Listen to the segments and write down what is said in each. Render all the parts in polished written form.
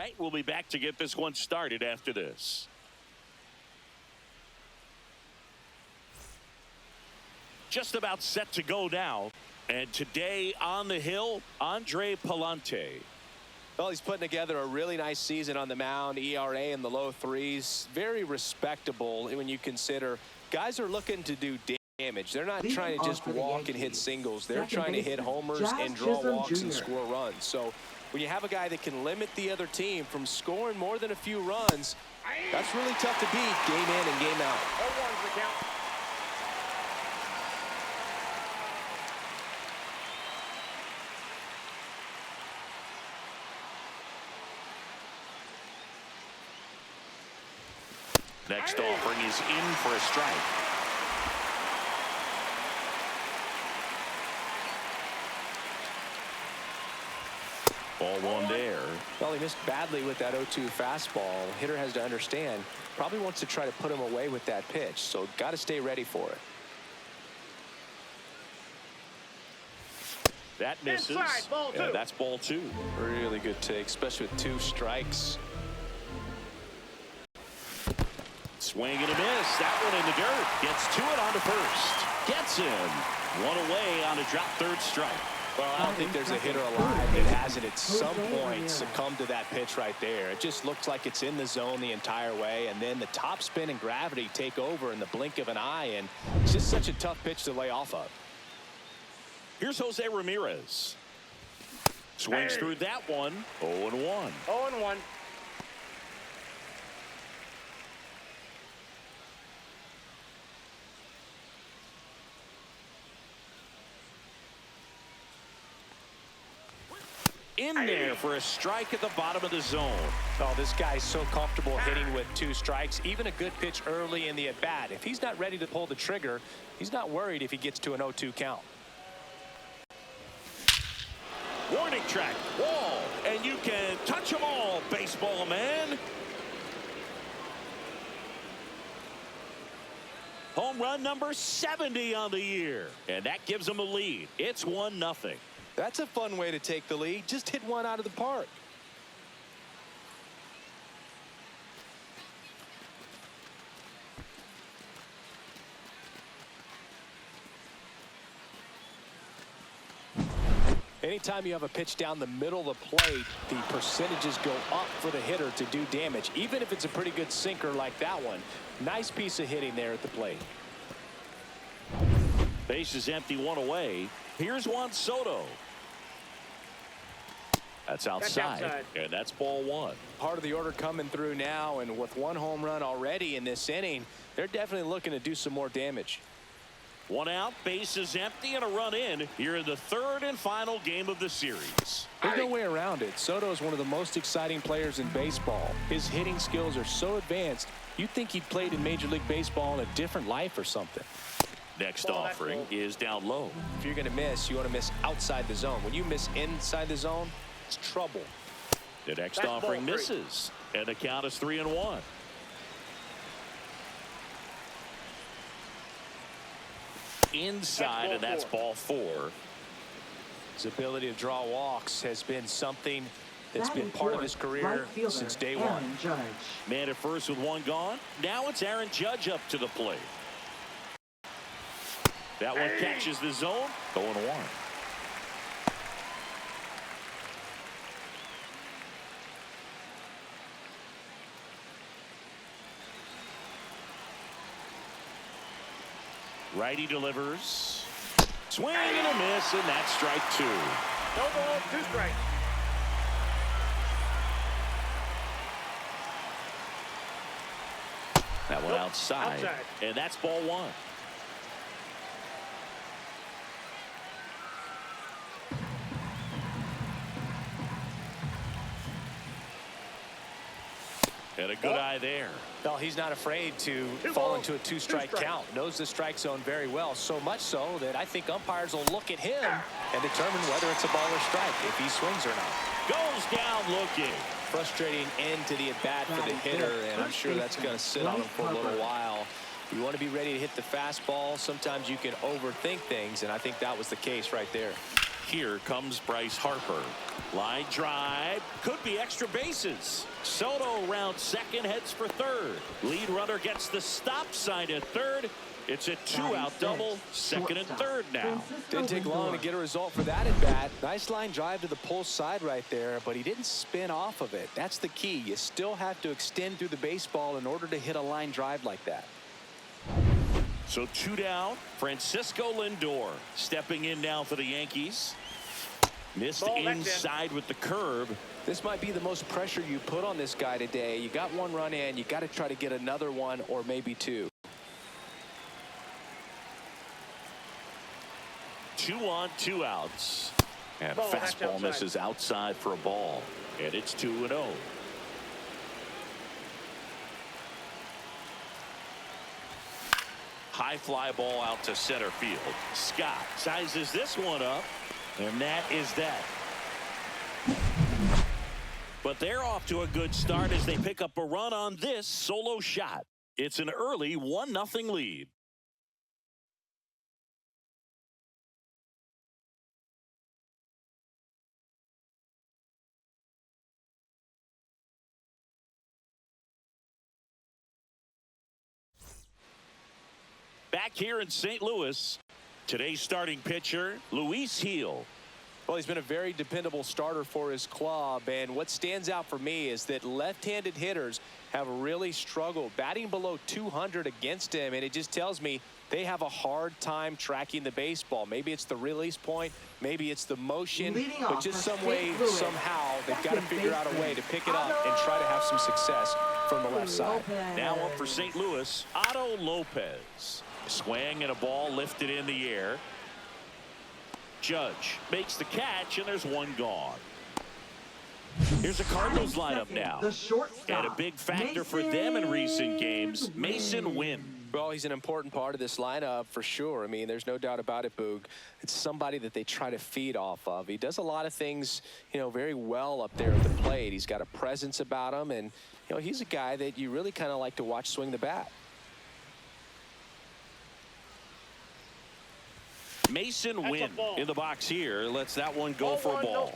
right, we'll be back to get this one started after this. Just about set to go now. And today on the hill, Andre Palante. Well, he's putting together a really nice season on the mound. ERA in the low threes. Very respectable when you consider guys are looking to do damage. They're not trying to just walk and hit singles. They're trying to hit homers and draw walks and score runs. So when you have a guy that can limit the other team from scoring more than a few runs, that's really tough to beat game in and game out. 0-1's the count. Next offering is in for a strike. Ball one there. Well, he missed badly with that 0-2 fastball. Hitter has to understand, probably wants to try to put him away with that pitch, so got to stay ready for it. That misses. Inside, ball two. And that's ball two. Really good take, especially with 2 strikes. Swing and a miss. That one in the dirt. Gets to it on to first. Gets him. One away on a drop third strike. Well, I don't think there's a hitter alive that hasn't at some point succumbed to that pitch right there. It just looks like it's in the zone the entire way, and then the top spin and gravity take over in the blink of an eye, and it's just such a tough pitch to lay off of. Here's Jose Ramirez. Swings through that one. 0-1. 0-1. In there for a strike at the bottom of the zone. Oh, this guy's so comfortable hitting with 2 strikes. Even a good pitch early in the at-bat. If he's not ready to pull the trigger, he's not worried if he gets to an 0-2 count. Warning track, wall, and you can touch them all, baseball man. Home run number 70 on the year, and that gives them a lead. It's 1-0. That's a fun way to take the lead. Just hit one out of the park. Anytime you have a pitch down the middle of the plate, the percentages go up for the hitter to do damage, even if it's a pretty good sinker like that one. Nice piece of hitting there at the plate. Base is empty, one away. Here's Juan Soto. That's outside, and that's ball one. Part of the order coming through now, and with 1 home run already in this inning, they're definitely looking to do some more damage. 1 out, base is empty, and a run in here in the 3rd and final game of the series. There's no way around it. Soto is one of the most exciting players in baseball. His hitting skills are so advanced, you'd think he'd played in Major League Baseball in a different life or something. Next offering is down low. If you're going to miss, you want to miss outside the zone. When you miss inside the zone, it's trouble. The next offering misses, and the count is 3-1. Inside, and that's ball 4. His ability to draw walks has been something that's been part of his career since day one. Man at first with 1 gone. Now it's Aaron Judge up to the plate. That one catches the zone. 0-1. Righty delivers. Swing and a miss, and that's strike 2. No ball, 2 strikes. That one outside, and that's ball 1. And a good eye there. Well, he's not afraid to fall into a 2-strike count. Knows the strike zone very well. So much so that I think umpires will look at him and determine whether it's a ball or strike, if he swings or not. Goes down looking. Frustrating end to the at-bat for the hitter, and I'm sure that's going to sit on him for a little while. You want to be ready to hit the fastball. Sometimes you can overthink things, and I think that was the case right there. Here comes Bryce Harper. Line drive. Could be extra bases. Soto round second, heads for third. Lead runner gets the stop sign at third. It's a two-out double, second and third now. Didn't take long to get a result for that at bat. Nice line drive to the pull side right there, but he didn't spin off of it. That's the key. You still have to extend through the baseball in order to hit a line drive like that. So two down. Francisco Lindor stepping in now for the Yankees. Missed inside with the curve. This might be the most pressure you put on this guy today. You got one run in. You got to try to get another one or maybe two. 2 on, 2 outs. And fastball misses outside for a ball. And it's 2-0. High fly ball out to center field. Scott sizes this one up. And that is that. But they're off to a good start as they pick up a run on this solo shot. It's an early 1-0 lead. Back here in St. Louis, today's starting pitcher, Luis Gil. Well, he's been a very dependable starter for his club, and what stands out for me is that left-handed hitters have really struggled batting below 200 against him, and it just tells me they have a hard time tracking the baseball. Maybe it's the release point, maybe it's the motion, but just some way, somehow, they've got to figure out a way to pick it up and try to have some success from the left side. Now up for St. Louis, Otto Lopez. Swing and a ball lifted in the air. Judge makes the catch, and there's one gone. Here's a Cardinals lineup now. And a big factor for them in recent games, Mason Wynn. Well, he's an important part of this lineup for sure. I mean, there's no doubt about it, Boog. It's somebody that they try to feed off of. He does a lot of things, you know, very well up there at the plate. He's got a presence about him, and, you know, he's a guy that you really kind of like to watch swing the bat. Mason Wynn in the box here. Lets that one go for a ball.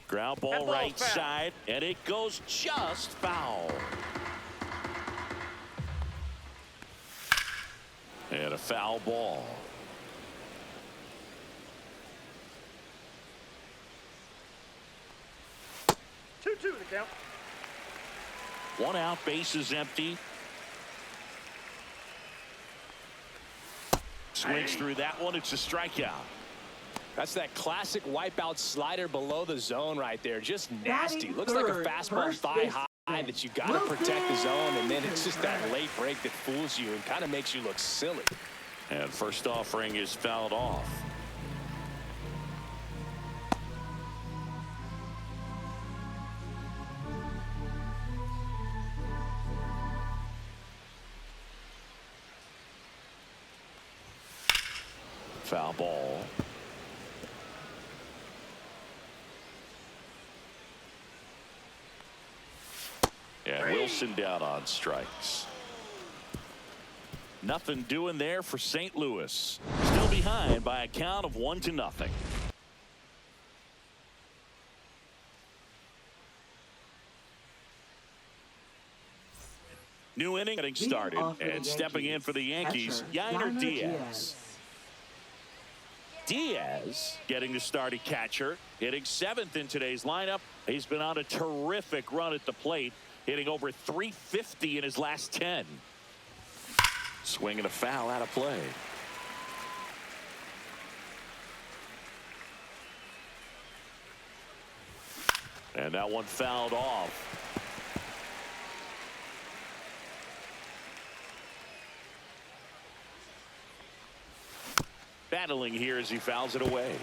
Ground ball right side, and it goes just foul. And a foul ball. Two the count. 1 out, bases empty. Swings through that one. It's a strikeout. That's that classic wipeout slider below the zone right there. Just nasty. Looks like a fastball thigh high that you got to protect the zone, and then it's just that late break that fools you and kind of makes you look silly. And first offering is fouled off. Foul ball. And Willson down on strikes. Nothing doing there for St. Louis. Still behind by a count of 1-0. New inning getting started, and stepping in for the Yankees, Yainer Diaz. Diaz getting the starting catcher, hitting 7th in today's lineup. He's been on a terrific run at the plate, hitting over 350 in his last 10. Swinging a foul out of play. And that one fouled off. Battling here as he fouls it away.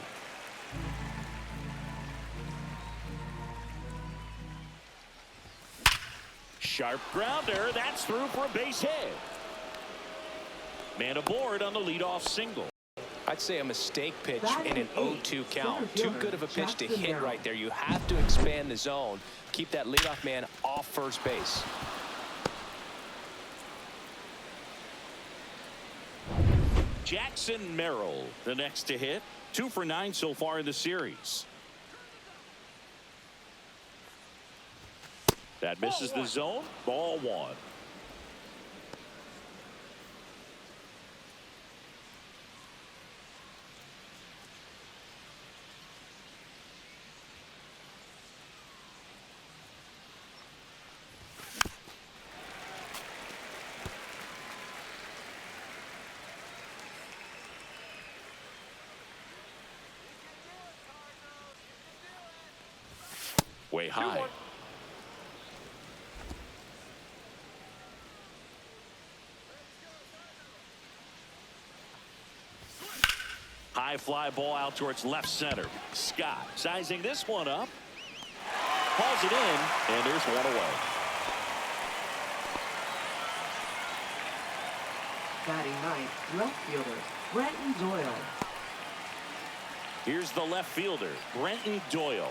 Sharp grounder. That's through for a base hit. Man aboard on the leadoff single. I'd say a mistake pitch in an 0-2 count. Too good of a pitch to hit right there. You have to expand the zone. Keep that leadoff man off first base. Jackson Merrill, the next to hit. 2 for 9 so far in the series. That misses the zone. Ball 1. Way high. High fly ball out towards left center. Scott sizing this one up. Calls it in, and there's one away. Batting ninth, left fielder, Brenton Doyle. Here's the left fielder, Brenton Doyle.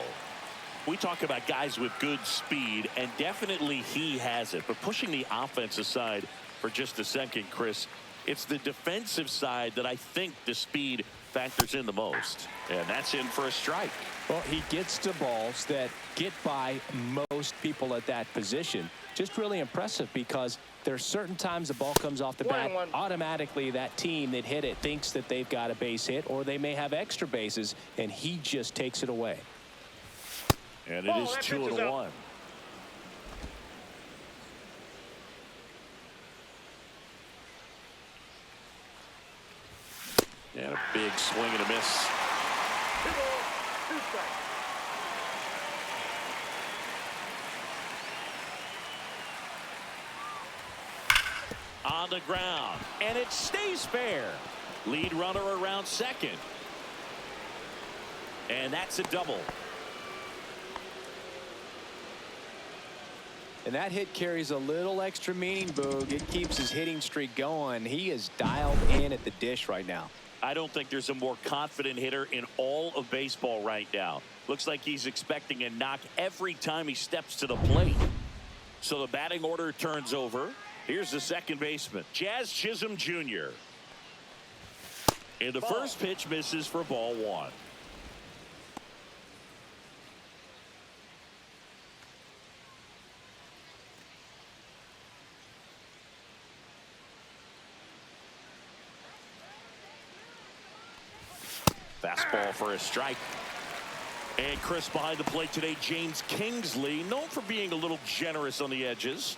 We talk about guys with good speed, and definitely he has it. But pushing the offense aside for just a second, Chris, it's the defensive side that I think the speed factors in the most. And that's in for a strike. Well, he gets to balls that get by most people at that position. Just really impressive because there's certain times the ball comes off the bat, automatically that team that hit it thinks that they've got a base hit, or they may have extra bases, and he just takes it away. And it is 2-1. And a big swing and a miss. On the ground, and it stays fair. Lead runner around second. And that's a double. And that hit carries a little extra meaning, Boog. It keeps his hitting streak going. He is dialed in at the dish right now. I don't think there's a more confident hitter in all of baseball right now. Looks like he's expecting a knock every time he steps to the plate. So the batting order turns over. Here's the second baseman, Jazz Chisholm Jr. And the first pitch misses for ball 1. Fastball for a strike. And Chris behind the plate today, James Kingsley, known for being a little generous on the edges.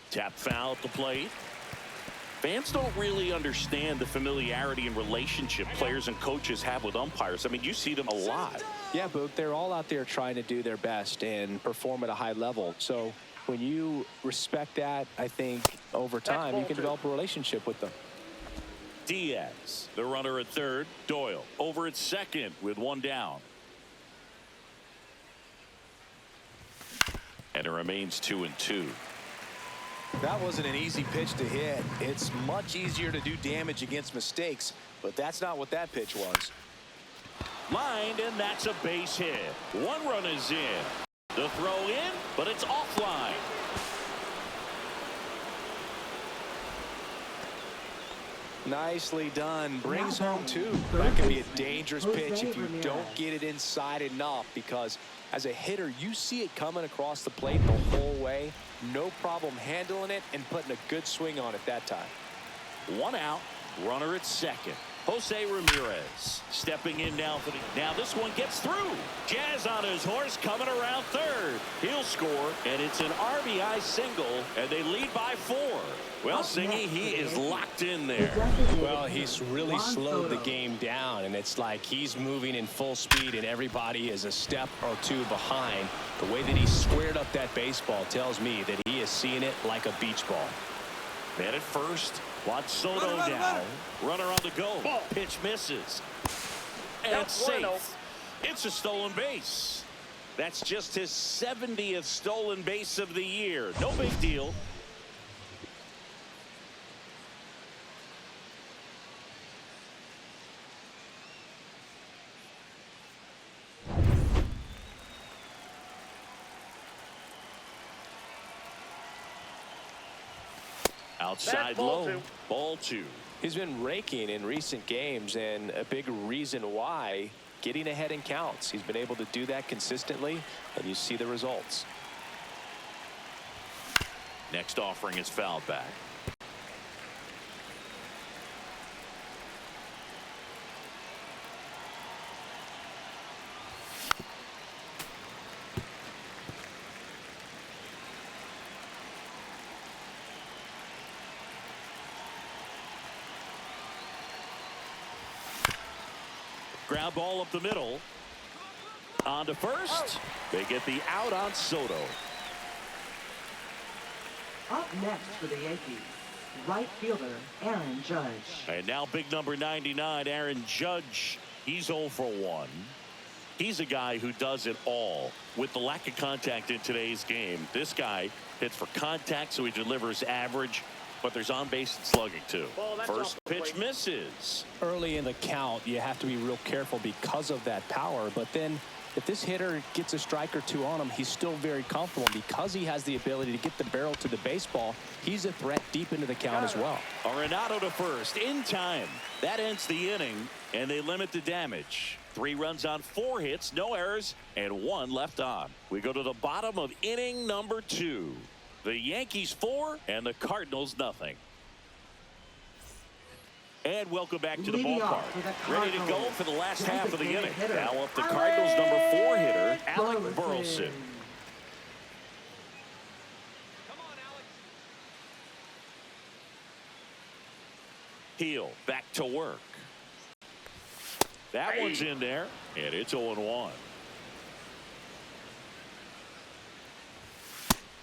Tap foul at the plate. Fans don't really understand the familiarity and relationship players and coaches have with umpires. I mean, you see them a lot. Yeah, Boog, they're all out there trying to do their best and perform at a high level. So when you respect that, I think over time you can develop a relationship with them. Diaz, the runner at third. Doyle over at second with one down. And it remains 2-2. That wasn't an easy pitch to hit. It's much easier to do damage against mistakes, but that's not what that pitch was. Lined, and that's a base hit. One run is in. The throw in, but it's offline. Nicely done. Brings home 2. That can be a dangerous pitch if you don't get it inside enough, because as a hitter, you see it coming across the plate the whole way. No problem handling it and putting a good swing on it that time. One out, runner at second. Jose Ramirez stepping in now for the. Now this one gets through. Jazz on his horse coming around third. He'll score, and it's an RBI single, and they lead by 4. Well, Singy, he is locked in there. Well, he's really slowed the game down, and it's like he's moving in full speed, and everybody is a step or two behind. The way that he squared up that baseball tells me that he is seeing it like a beach ball. Man at first. Juan Soto now. Runner on the go. Pitch misses. And safe. It's a stolen base. That's just his 70th stolen base of the year. No big deal. Outside That's ball low. two. Ball 2. He's been raking in recent games, and a big reason why, getting ahead in counts. He's been able to do that consistently, and you see the results. Next offering is fouled back. Ground ball up the middle. On to first. They get the out on Soto. Up next for the Yankees, right fielder Aaron Judge. And now big number 99, Aaron Judge. He's 0 for 1. He's a guy who does it all. With the lack of contact in today's game, this guy hits for contact, so he delivers average, but there's on base and slugging too. Ball, that's First off the pitch plate. misses. Early in the count, you have to be real careful because of that power. But then if this hitter gets a strike or two on him, he's still very comfortable. Because he has the ability to get the barrel to the baseball, he's a threat deep into the count as well. Arenado to first in time. That ends the inning, and they limit the damage. 3 runs on 4 hits, no errors, and 1 left on. We go to the bottom of inning number 2. The Yankees 4 and the Cardinals nothing. And welcome back to the Leading ballpark. off for the Ready to go Cardinals, for the last half of the inning. designated hitter, Now up the Cardinals number 4 hitter, Alec Burleson. Burleson. Heel back to work. That one's in there, and it's 0-1.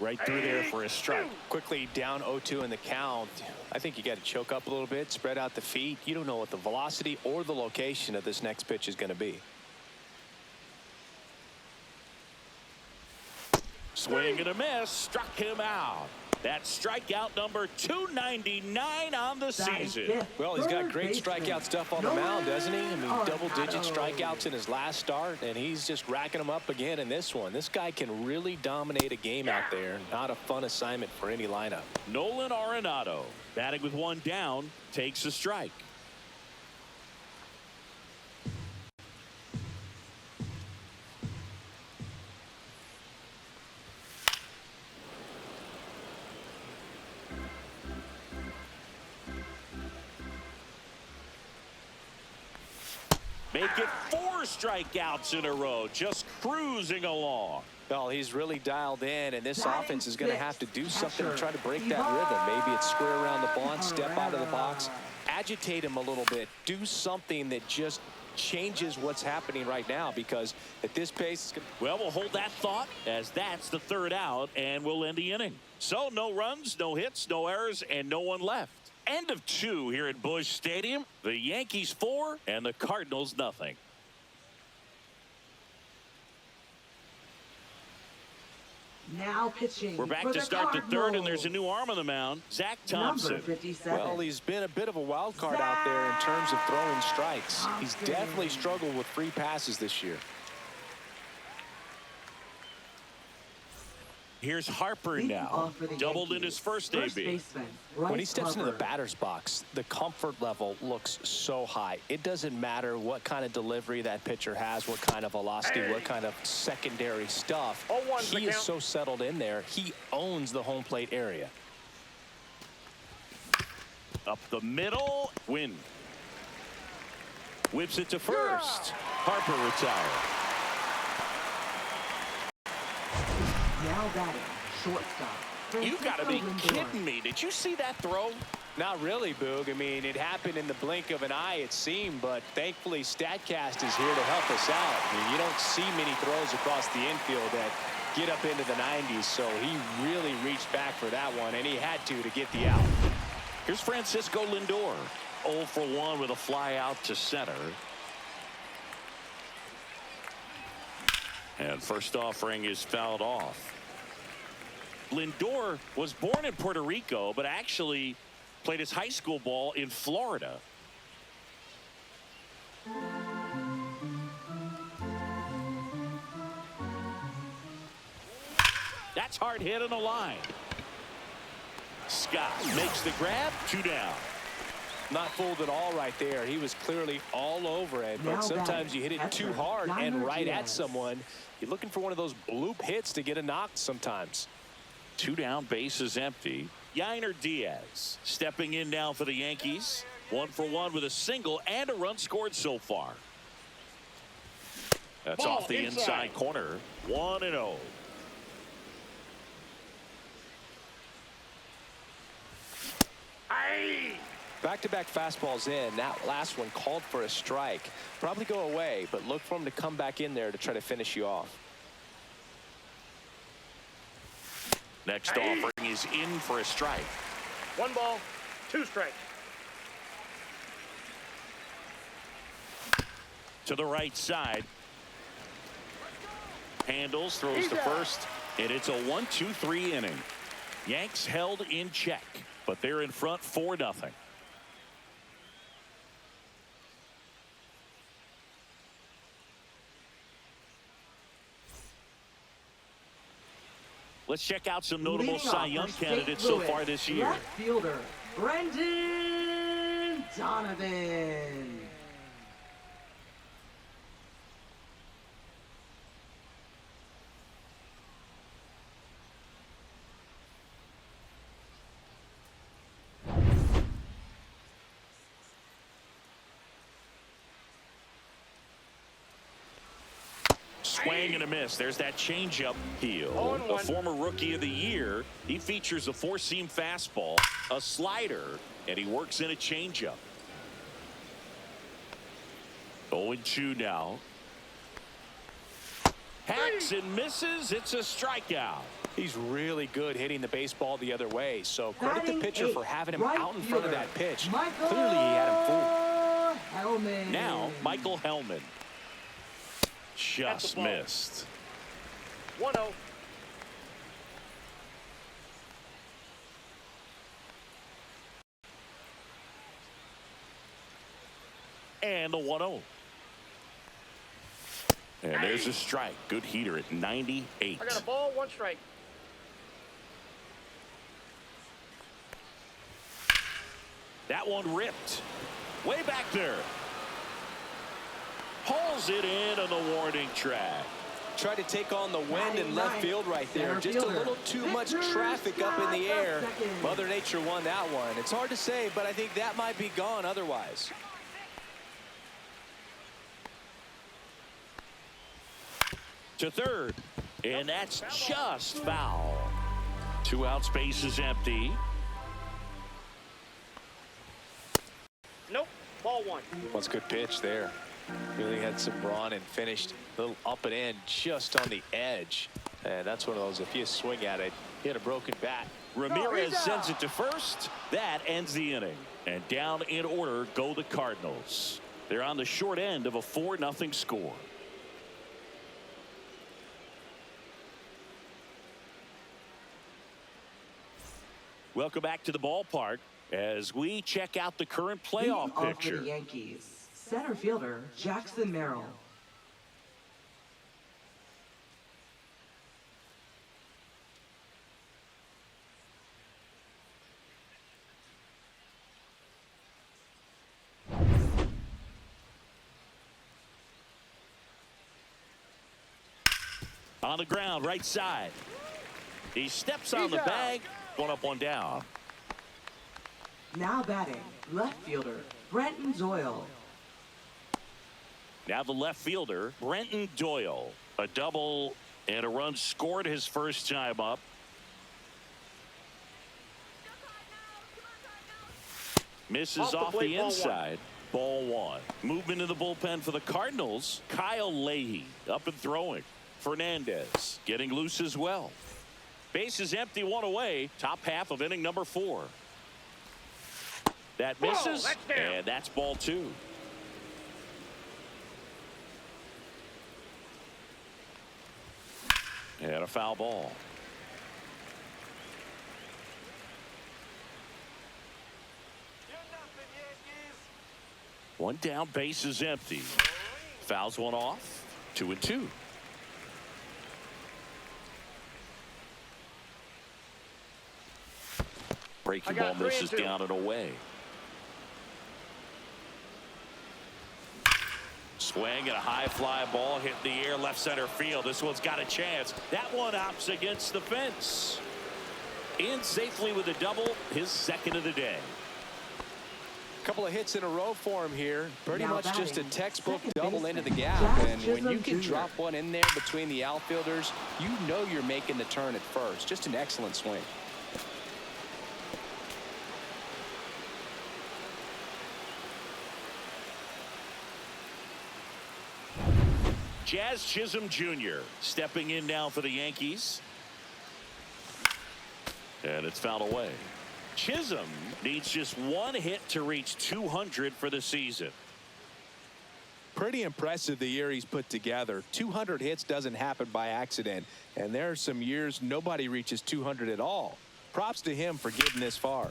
Right through there for a strike. Quickly down 0-2 in the count. I think you got to choke up a little bit, spread out the feet. You don't know what the velocity or the location of this next pitch is going to be. Swing and a miss, struck him out. That's strikeout number 299 on the season. Well, he's got great strikeout stuff on the mound, doesn't he? I mean, double-digit strikeouts in his last start, and he's just racking them up again in this one. This guy can really dominate a game out there. Not a fun assignment for any lineup. Nolan Arenado, batting with 1 down, takes a strike. Make it 4 strikeouts in a row, just cruising along. Well, he's really dialed in, and this offense is going to have to do something to try to break that rhythm. Maybe it's square around the bunt, step out of the box, agitate him a little bit, do something that just changes what's happening right now, because at this pace, Well, we'll hold that thought, as that's the 3rd out, and we'll end the inning. So no runs, no hits, no errors, and no one left. End of 2 here at Busch Stadium. The Yankees 4 and the Cardinals nothing. Now pitching. We're back for to the start the 3rd, and there's a Cardinals. new arm on the mound, Zach Number Thompson. 57. well, he's been a bit of a wild card out there in terms of throwing strikes. He's definitely struggled with free passes this year. Here's Harper Leading now. off for the Doubled in Yankees, his first first AB. baseman, Bryce When he steps into the Harper. batter's box, the comfort level looks so high. It doesn't matter what kind of delivery that pitcher has, what kind of velocity, what kind of secondary stuff. 0-1's the He is count. so settled in there. He owns the home plate area. Up the middle, win. Whips it to first. Harper retired. Now batting, shortstop. You gotta be Francisco Lindor. kidding me. Did you see that throw? Not really, Boog. I mean, it happened in the blink of an eye, it seemed, but thankfully StatCast is here to help us out. I mean, you don't see many throws across the infield that get up into the 90s, so he really reached back for that one, and he had to get the out. Here's Francisco Lindor. 0 for 1 with a fly out to center. And first offering is fouled off. Lindor was born in Puerto Rico, but actually played his high school ball in Florida. That's hard hit on the line. Scott makes the grab. 2 down. Not fooled at all right there. He was clearly all over it. But sometimes you hit it too hard and right at someone. You're looking for one of those bloop hits to get a knock sometimes. 2 down, bases empty. Yainer Diaz stepping in now for the Yankees. 1 for 1 with a single and a run scored so far. That's off the inside corner. 1-0. Back-to-back fastballs in. That last one called for a strike. Probably go away, but look for him to come back in there to try to finish you off. Next offering is in for a strike. 1 ball, 2 strikes. To the right side. Handles, throws to first, and it's a 1-2-3 inning. Yanks held in check, but they're in front 4-0. Let's check out some notable Cy Young candidates so far this year. Left fielder, Brendan Donovan. Swing and a miss. There's that changeup. Heel, a former rookie of the year. He features a 4-seam fastball, a slider, and he works in a changeup. 0-2 now. Hacks and misses. It's a strikeout. He's really good hitting the baseball the other way. So credit the pitcher for having him out in front of that pitch. Clearly he had him fooled. Hellman. Now Michael Hellman. Just missed. 1-0. And the 1-0. And there's a strike. Good heater at 98. I got a ball, 1 strike. That one ripped. Way back there. Hauls it in on the warning track. Tried to take on the wind in left field right there. Just a little too much traffic up in the air. Mother Nature won that one. It's hard to say, but I think that might be gone otherwise. To third. And that's just foul. 2 outs, base is empty. Nope. Ball 1. What's a good pitch there. Really had some run and finished a little up and in just on the edge. And that's one of those, if you swing at it, he had a broken bat. Ramirez sends it to first. That ends the inning. And down in order go the Cardinals. They're on the short end of a 4-0 score. Welcome back to the ballpark as we check out the current playoff picture. For the Yankees, center fielder Jackson Merrill. On the ground, right side. He steps on the bag. 1 up, 1 down. Now batting, left fielder Brenton Doyle. Now the left fielder, Brenton Doyle. A double and a run scored his first time up. Misses off the inside. Ball 1. Movement in the bullpen for the Cardinals. Kyle Leahy up and throwing. Fernandez getting loose as well. Base is empty, 1 away. Top half of inning number 4. That misses, and that's ball 2. And a foul ball. One down, base is empty. Fouls one off. 2-2. Breaking I got ball 3 and misses 2. down and away. Swing and a high fly ball hit in the air left center field. This one's got a chance. That one opts against the fence. In safely with a double, his second of the day. Couple of hits in a row for him here. Pretty Now much just a batting, textbook second double into the baseman, gap. Jack And when you can Jr. drop one in there between the outfielders, you know you're making the turn at first. Just an excellent swing. Jazz Chisholm Jr. stepping in now for the Yankees. And it's fouled away. Chisholm needs just one hit to reach 200 for the season. Pretty impressive the year he's put together. 200 hits doesn't happen by accident. And there are some years nobody reaches 200 at all. Props to him for getting this far.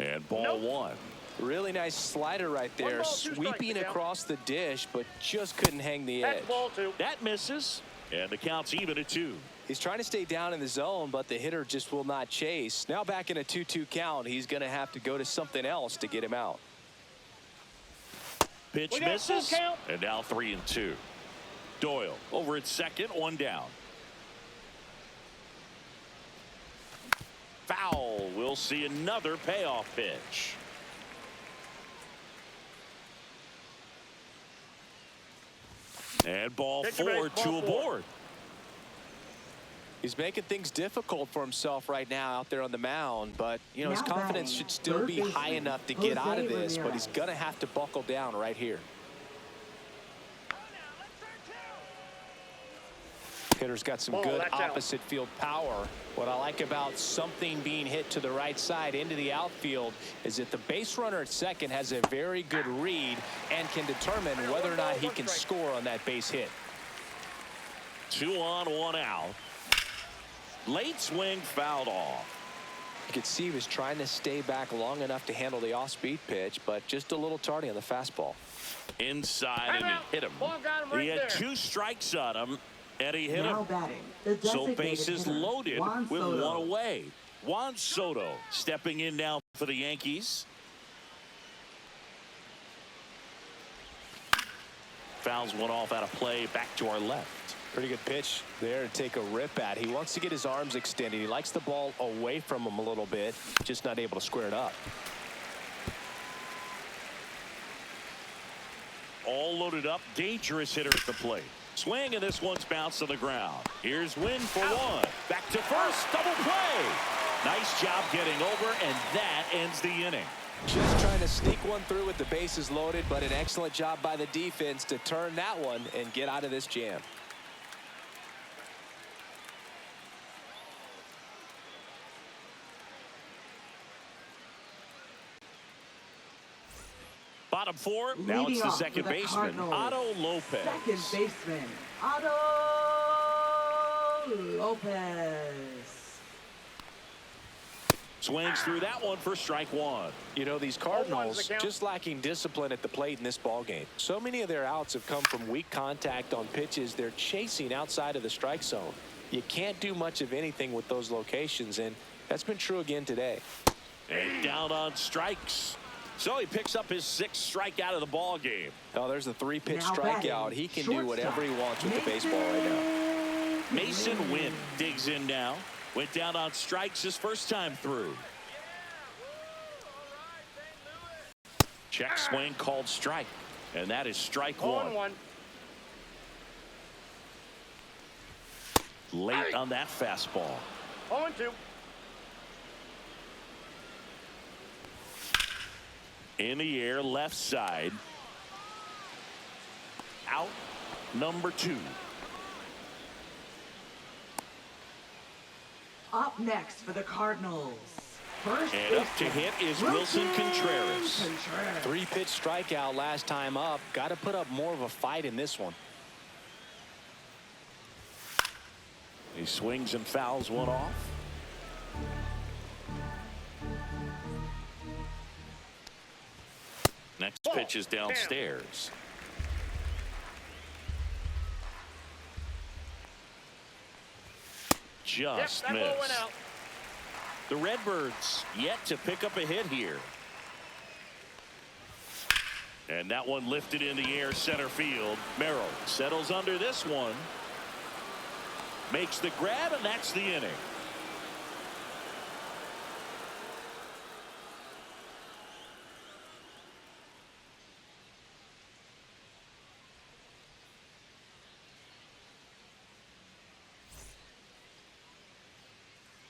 And ball Nope. one. Really nice slider right One there. ball, 2 strikes, Sweeping Miguel. across the dish, but just couldn't hang the edge. That's ball 2. That misses. And the count's even at 2. He's trying to stay down in the zone, but the hitter just will not chase. Now back in a 2-2 count, he's going to have to go to something else to get him out. Pitch We got full misses. count. And now 3-2. Doyle over at second, 1 down. Foul. We'll see another payoff pitch. And ball Pitch 4, break, ball 2 4. aboard. He's making things difficult for himself right now out there on the mound, but you know his Now confidence batting, should still third be high baseman, enough to get out of Jose this, but Ramirez. he's going to have to buckle down right here. Hitter's got some Ball, good that's out. opposite field power. What I like about something being hit to the right side into the outfield is that the base runner at second has a very good read and can determine whether or not he can score on that base hit. 2 on, 1 out. Late swing fouled off. You could see he was trying to stay back long enough to handle the off-speed pitch, but just a little tardy on the fastball. Inside and Timeout. he hit him. Ball got him right He had there. 2 strikes on him and he hit Now him. batting, the So designated bases hitter, loaded Juan with Soto. 1 away. Juan Soto stepping in now for the Yankees. Fouls one off out of play, back to our left. Pretty good pitch there to take a rip at. He wants to get his arms extended. He likes the ball away from him a little bit, just not able to square it up. All loaded up, dangerous hitter at the plate. Swing, and this one's bounced to the ground. Here's Wynn for 1. Back to first, double play. Nice job getting over, and that ends the inning. Just trying to sneak one through with the bases loaded, but an excellent job by the defense to turn that one and get out of this jam. Bottom 4, now Leading it's the off second for the baseman, Cardinals, Otto Lopez. Second baseman, Otto Lopez. Swings through that one for strike 1. You know, these Cardinals just lacking discipline at the plate in this ball game. So many of their outs have come from weak contact on pitches they're chasing outside of the strike zone. You can't do much of anything with those locations, and that's been true again today. And down on strikes. So he picks up his 6th strikeout of the ball game. Oh, there's a 3-pitch Now batting, strikeout. He can do shortstop, whatever he wants with the baseball right now. Mason Wynn digs in now. Went down on strikes his first time through. Check swing called strike. And that is strike 1. 1-1. Late on that fastball. 0-2. In the air, left side. Out number 2. Up next for the Cardinals, first And up to baseman, hit is Willson Contreras. 3-pitch strikeout last time up. Got to put up more of a fight in this one. He swings and fouls one off. Next Ball. pitch is downstairs. Just Yep, that ball went missed. out. The Redbirds yet to pick up a hit here. And that one lifted in the air center field. Merrill settles under this one. Makes the grab, and that's the inning.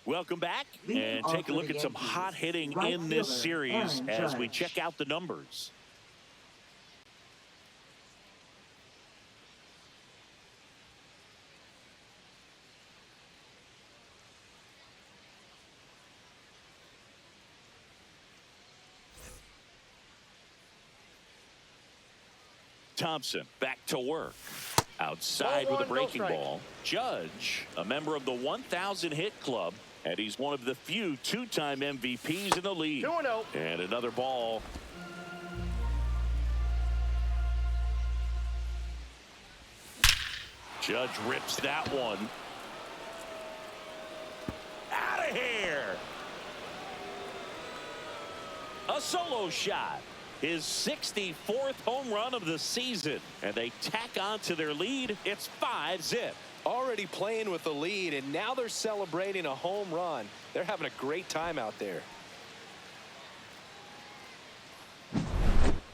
Welcome back, and take a look at some hot hitting in this series as we check out the numbers. Thompson back to work. Outside with a breaking ball. Judge, a member of the 1,000 hit club, and he's one of the few two-time MVPs in the league. 2-0. And another ball. Judge rips that one. Out of here. A solo shot. His 64th home run of the season, and they tack on to their lead. It's 5-zip. Already playing with the lead, and now they're celebrating a home run. They're having a great time out there.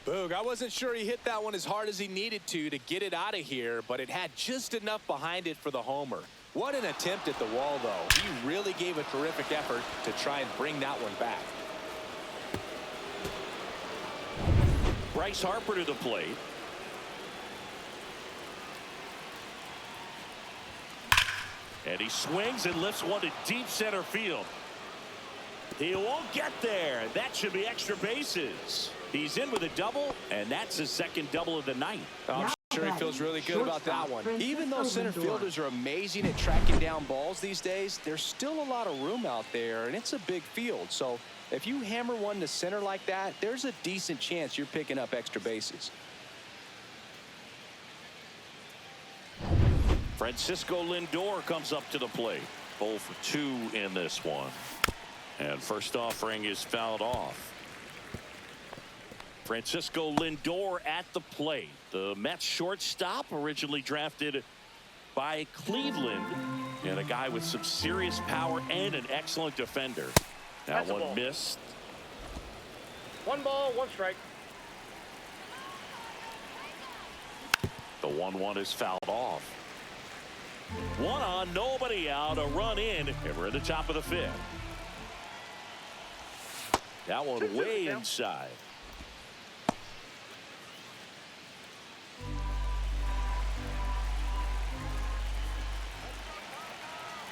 Boog, I wasn't sure he hit that one as hard as he needed to get it out of here, but it had just enough behind it for the homer. What an attempt at the wall, though. He really gave a terrific effort to try and bring that one back. Bryce Harper to the plate. And he swings and lifts one to deep center field. He won't get there. That should be extra bases. He's in with a double, and that's his second double of the night. I'm sure he feels really good about that one. Even though center fielders are amazing at tracking down balls these days, there's still a lot of room out there, and it's a big field. So if you hammer one to center like that, there's a decent chance you're picking up extra bases. Francisco Lindor comes up to the plate. 0 for 2 in this one. And first offering is fouled off. Francisco Lindor at the plate. The Mets shortstop, originally drafted by Cleveland, and a guy with some serious power and an excellent defender. That one missed. 1 ball, 1 strike. The 1-1 is fouled off. 1 on, nobody out, a run in, and we're in the top of the 5th. That one way inside.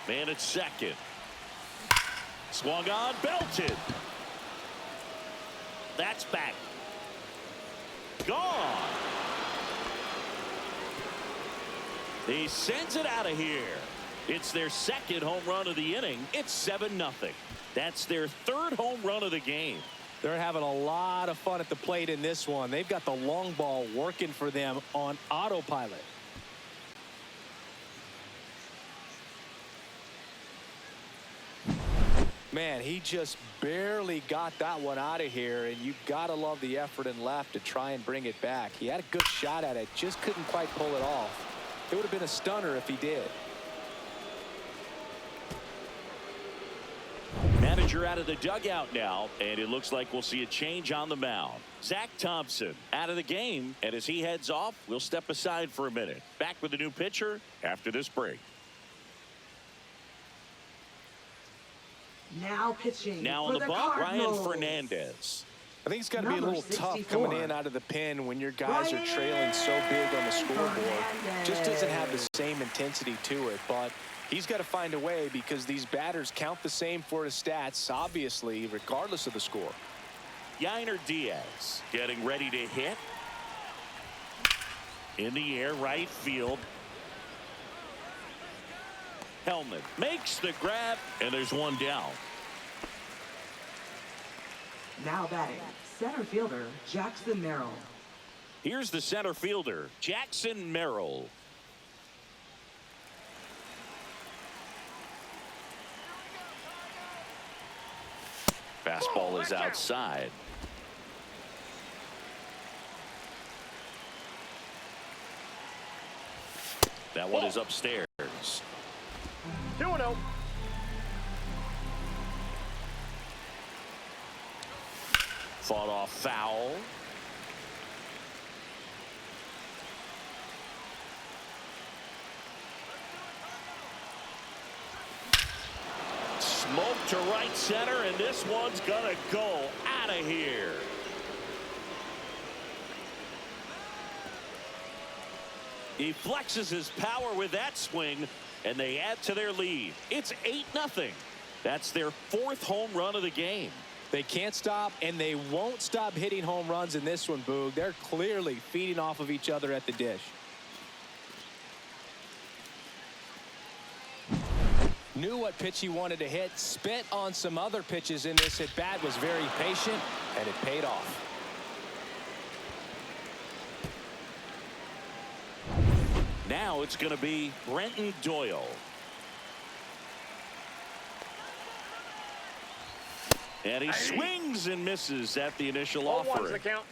Man at second. Swung on, belted. That's back. Gone. He sends it out of here. It's their second home run of the inning. It's 7-0. That's their 3rd home run of the game. They're having a lot of fun at the plate in this one. They've got the long ball working for them on autopilot. Man, he just barely got that one out of here, and you've got to love the effort and left to try and bring it back. He had a good shot at it, just couldn't quite pull it off. It would have been a stunner if he did. Manager out of the dugout now, and it looks like we'll see a change on the mound. Zach Thompson out of the game, and as he heads off, we'll step aside for a minute. Back with a new pitcher after this break. Now pitching. Now on the bump, Ryan Fernandez. I think it's got to be a little tough coming in out of the pen when your guys are trailing so big on the scoreboard. Just doesn't have the same intensity to it, but he's got to find a way because these batters count the same for his stats, obviously, regardless of the score. Yainer Diaz getting ready to hit. In the air, right field. Hellman makes the grab, and there's one down. Now batting, center fielder Jackson Merrill. Here's the center fielder, Jackson Merrill. Fastball is outside. That one is upstairs. 2-0. Fought off foul. Smoke to right center, and this one's gonna go out of here. He flexes his power with that swing, and they add to their lead. It's 8-0. That's their 4th home run of the game. They can't stop, and they won't stop hitting home runs in this one, Boog. They're clearly feeding off of each other at the dish. Knew what pitch he wanted to hit, spent on some other pitches in this at-bat, was very patient, and it paid off. Now it's going to be Brenton Doyle. And he swings and misses at the initial offering. The count.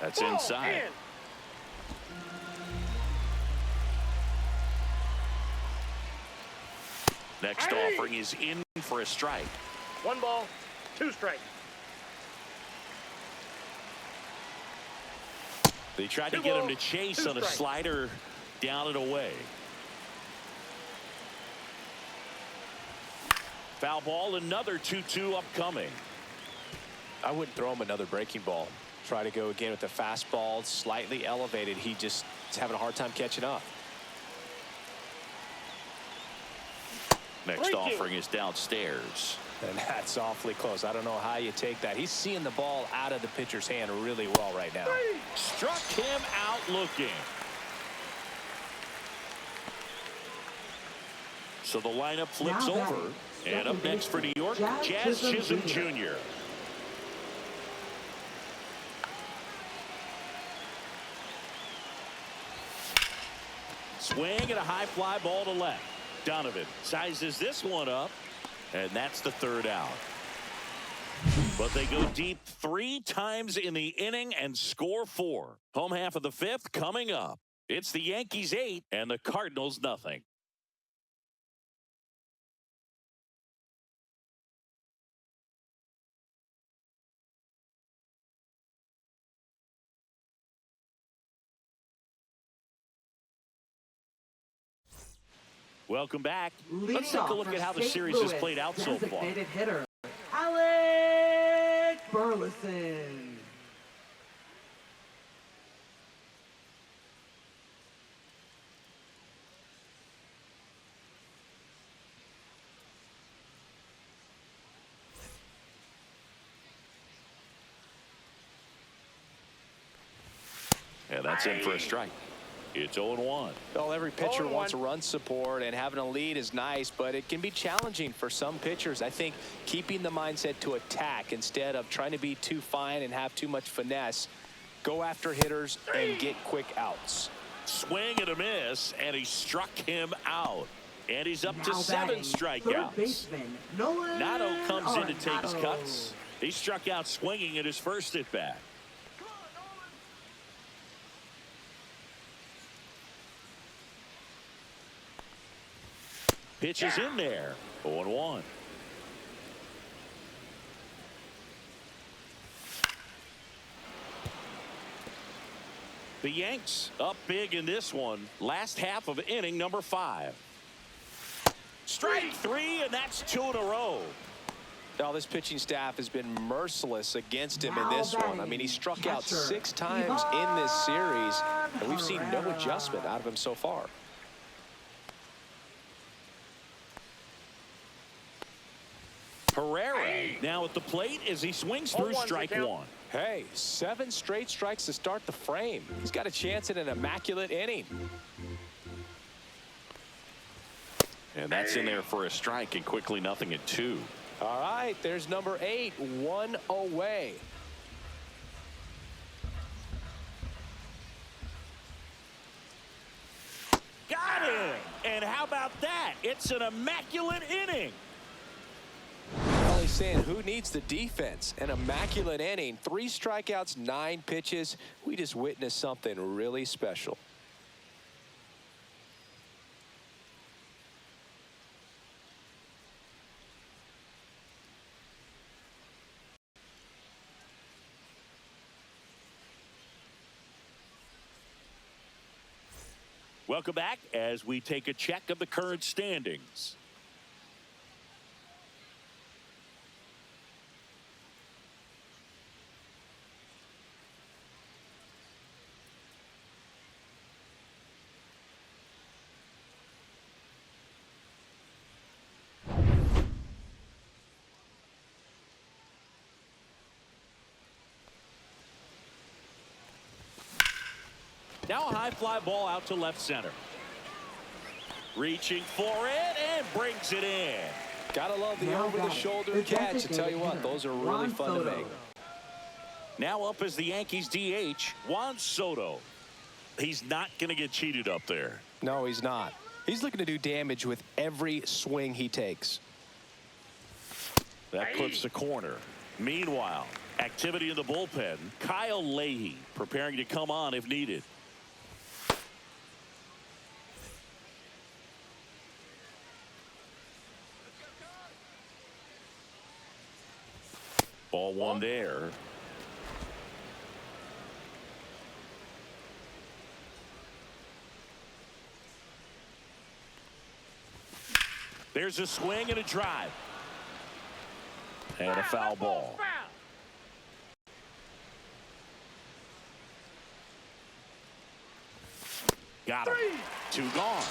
That's inside. Next offering is in for a strike. 1 ball, 2 strikes. They tried to get him to chase on a slider down and away. Foul ball, another 2-2 upcoming. I wouldn't throw him another breaking ball. Try to go again with the fastball, slightly elevated. He just is having a hard time catching up. Next offering is downstairs. And that's awfully close. I don't know how you take that. He's seeing the ball out of the pitcher's hand really well right now. Struck him out looking. So the lineup flips over. And up next for New York, Jazz Chisholm Jr. Swing and a high fly ball to left. Donovan sizes this one up, and that's the 3rd out. But they go deep 3 times in the inning and score 4. Home half of the 5th coming up. It's the Yankees 8 and the Cardinals nothing. Welcome back. Let's take a look at how the series has played out so far. Designated hitter, Alec Burleson. And that's in for a strike. It's 0-1. Well, every pitcher wants run support, and having a lead is nice, but it can be challenging for some pitchers. I think keeping the mindset to attack instead of trying to be too fine and have too much finesse, go after hitters and get quick outs. Swing and a miss, and he struck him out. And he's up to 7 strikeouts. Nato comes in to take his cuts. He struck out swinging at his first at-bat. Pitch is in there. 0-1. The Yanks up big in this one. Last half of inning number 5. Strike 3, and that's 2 in a row. Now, this pitching staff has been merciless against him in this one. I mean, he struck out 6 times in this series, and we've seen no adjustment out of him so far. Herrera now at the plate as he swings through strike 1. Hey, 7 straight strikes to start the frame. He's got a chance at an immaculate inning. And that's in there for a strike, and quickly 0-2. All right, there's number 8, 1 away. Got him! And how about that? It's an immaculate inning. Well, he's saying who needs the defense? An immaculate inning. 3 strikeouts, 9 pitches. We just witnessed something really special. Welcome back as we take a check of the current standings. Now a high fly ball out to left center. Reaching for it and brings it in. Gotta love the over-the-shoulder catch. I tell you what, those are really fun to make. Now up as the Yankees DH, Juan Soto. He's not going to get cheated up there. No, he's not. He's looking to do damage with every swing he takes. That clips the corner. Meanwhile, activity in the bullpen. Kyle Leahy preparing to come on if needed. Ball 1 there. There's a swing and a drive. And a foul ball. Got him. 2 gone.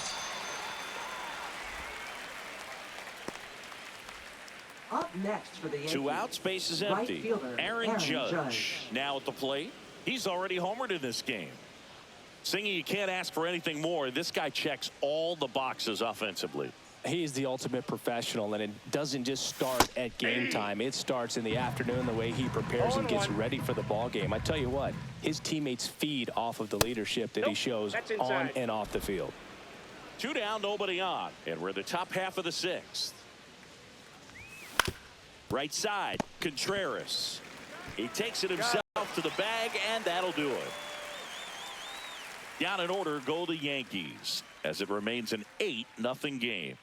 Up next for the Yankees. 2 outs, base is Right empty. fielder, Aaron Judge now at the plate. He's already homered in this game. Singing, you can't ask for anything more. This guy checks all the boxes offensively. He's the ultimate professional, and it doesn't just start at game time. It starts in the afternoon, the way he prepares and gets ready for the ball game. I tell you what, his teammates feed off of the leadership that he shows on and off the field. 2 down, nobody on. And we're in the top half of the 6th. Right side, Contreras. He takes it himself to the bag, and that'll do it. Down in order go the Yankees as it remains an 8-0 game.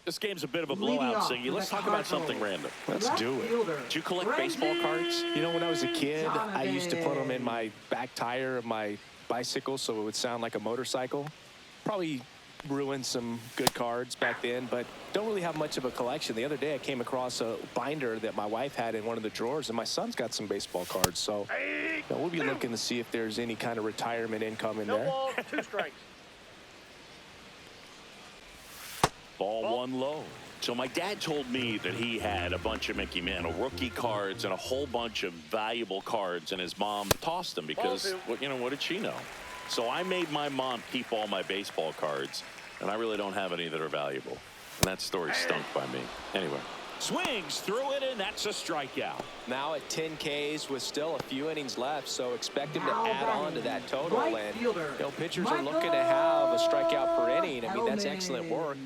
This game's a bit of a blowout, Singy. Let's talk about something random. Let's do it. Did you collect baseball cards? You know, when I was a kid, I used to put them in my back tire of my bicycle so it would sound like a motorcycle. Probably ruined some good cards back then, but don't really have much of a collection. The other day I came across a binder that my wife had in one of the drawers, and my son's got some baseball cards. So we'll be looking to see if there's any kind of retirement income in there. Ball, 2 strikes. Ball 1 low. So my dad told me that he had a bunch of Mickey Mantle rookie cards and a whole bunch of valuable cards, and his mom tossed them because, well, you know, what did she know? So I made my mom keep all my baseball cards, and I really don't have any that are valuable. And that story stunk by me. Anyway. Swings through it, and that's a strikeout. Now at 10 Ks with still a few innings left, so expect him to add on to that total. And pitchers are looking to have a strikeout per inning. I mean, that's excellent work.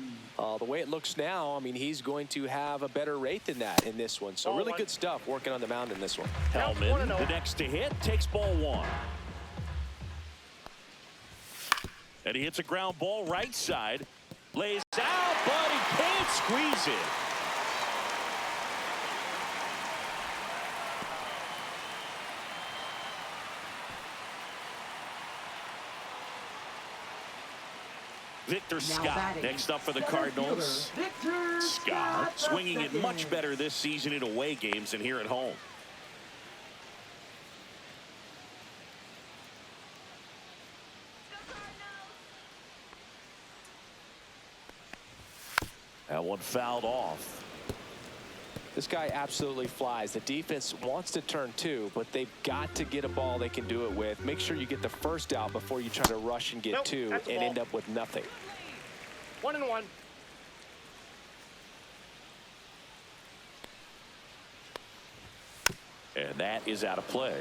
The way it looks now, I mean, he's going to have a better rate than that in this one. So really good stuff working on the mound in this one. Hellman, the next to hit, takes ball 1. And he hits a ground ball right side. Lays out, but he can't squeeze it. Victor Scott next up for the Cardinals. Scott swinging it much better this season in away games than here at home. one fouled off. This guy absolutely flies. The defense wants to turn two, but they've got to get a ball they can do it with. Make sure you get the first out before you try to rush and get two and end up with nothing. 1-1. And that is out of play.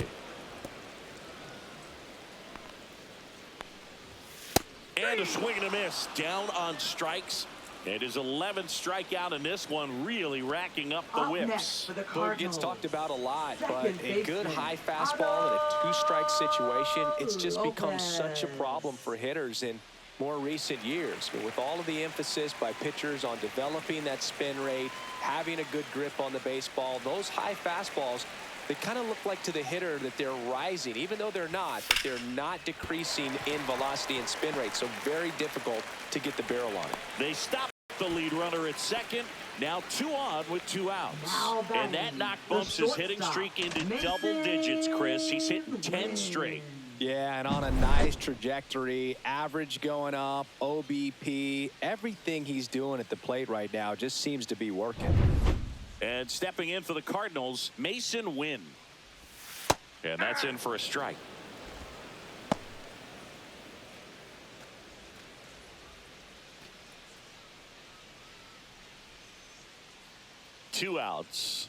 And a swing and a miss. Down on strikes. It is 11th strikeout in this one, really racking up the whips. Well, it gets talked about a lot, but a good high fastball in a two-strike situation, it's just become such a problem for hitters in more recent years. But with all of the emphasis by pitchers on developing that spin rate, having a good grip on the baseball, those high fastballs, they kind of look like to the hitter that they're rising, even though they're not, but they're not decreasing in velocity and spin rate, so very difficult to get the barrel on it. They stop the lead runner at second. Now 2 on with 2 outs. And that knock bumps his hitting streak into double digits, Chris. He's hitting 10 straight. Yeah, and on a nice trajectory, average going up, OBP, everything he's doing at the plate right now just seems to be working. And stepping in for the Cardinals, Mason Wynn. And that's in for a strike. Two outs.